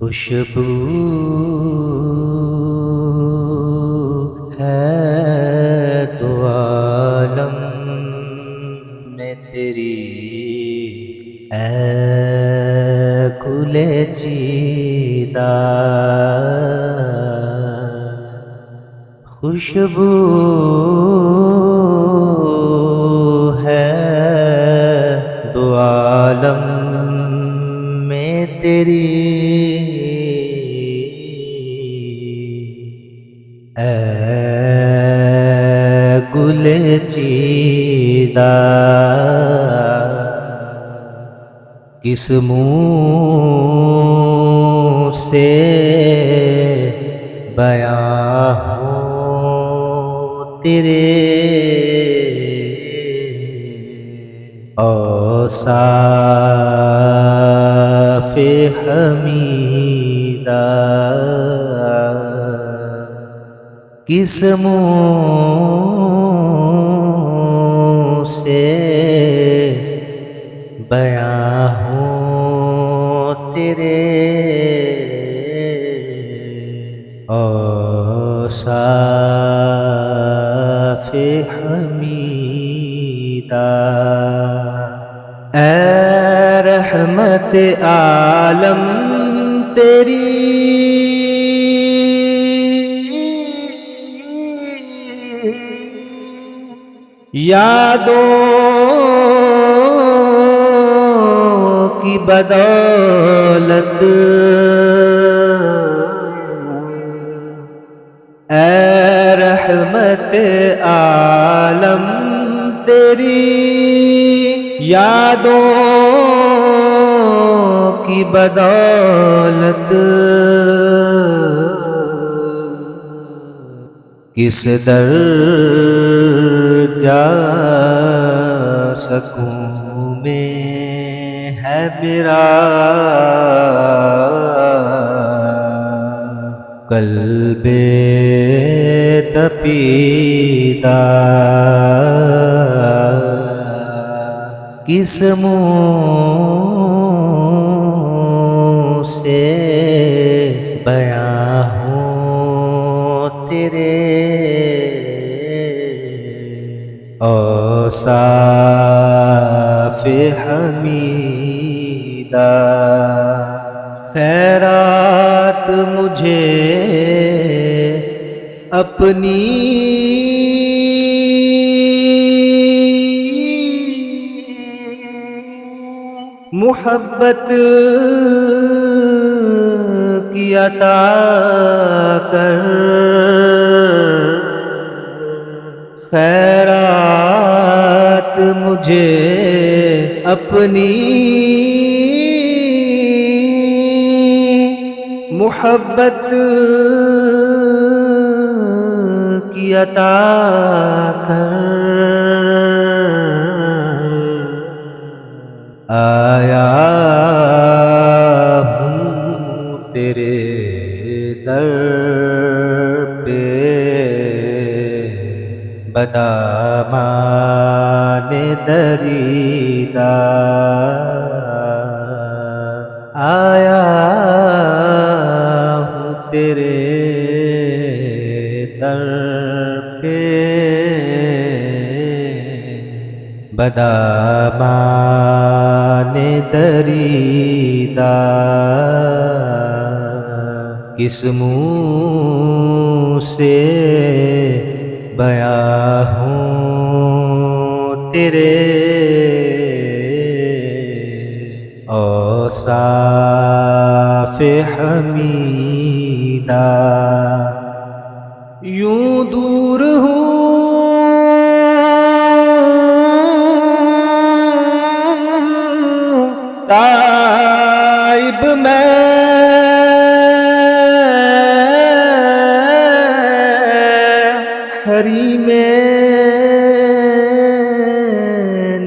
خوشبو ہے دو عالم میں تیری، اے گل چیدہ خوشبو ہے دو عالم میں تیری، اے گل چیدہ کس منہ سے بیاں ہوں تیرے اوصاف حمیدہ، کس منہ سے بیاں ہوں تیرے اوصاف حمیدہ، اے رحمت عالم تیری یادوں کی بدولت، اے رحمت عالم تیری یادوں کی بدولت، کس در جا سکوں میں ہے میرا قلب تپیدہ، کس منہ سے بیاں ہوں تیرے اوصاف حمیدہ، خیرات مجھے اپنی محبت کی عطا کر، خیرات مجھے اپنی محبت کی عطا کر، آیا ہوں تیرے در پہ بدامان دریدہ، آیا ہوں تیرے در پہ بدامان دریدہ، کس منہ سے بیاں ہوں تیرے اوصاف حمیدہ، یوں دور ہوں تائب میں حریم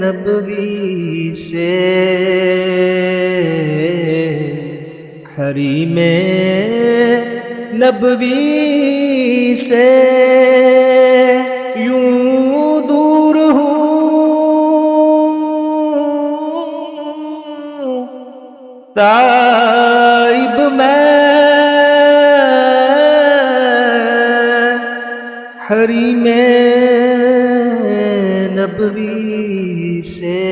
نبوی سے، حریم نبوی سے یوں دور ہوں طائب میں حریم نبوی سے،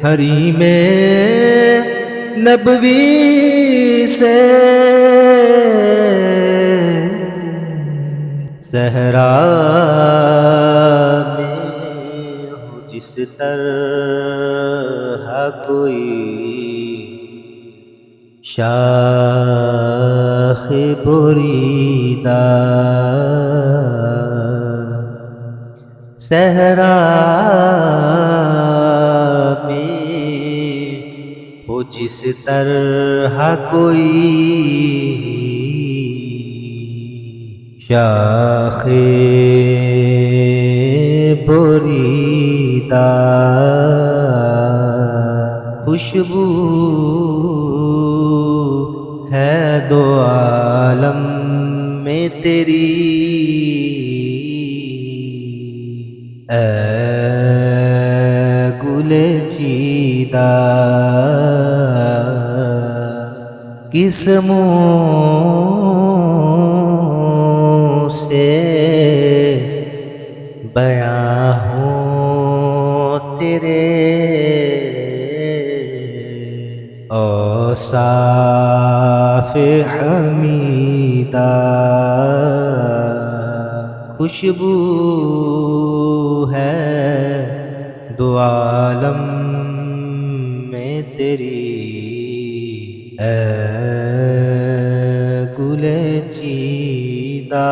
حریم نبوی سے صحرا میں ہو جس طرح کوئی شاخ بریدہ، صحرا میں ہو جس طرح کوئی شاخ بریدہ، خوشبو ہے دو عالم میں تیری، اے گل چیدہ، کس منہ سے بیاں ہوں تیرے اوصاف حمیدہ، خوشبو ہے دو عالم میں تیری، اے گل چیدہ۔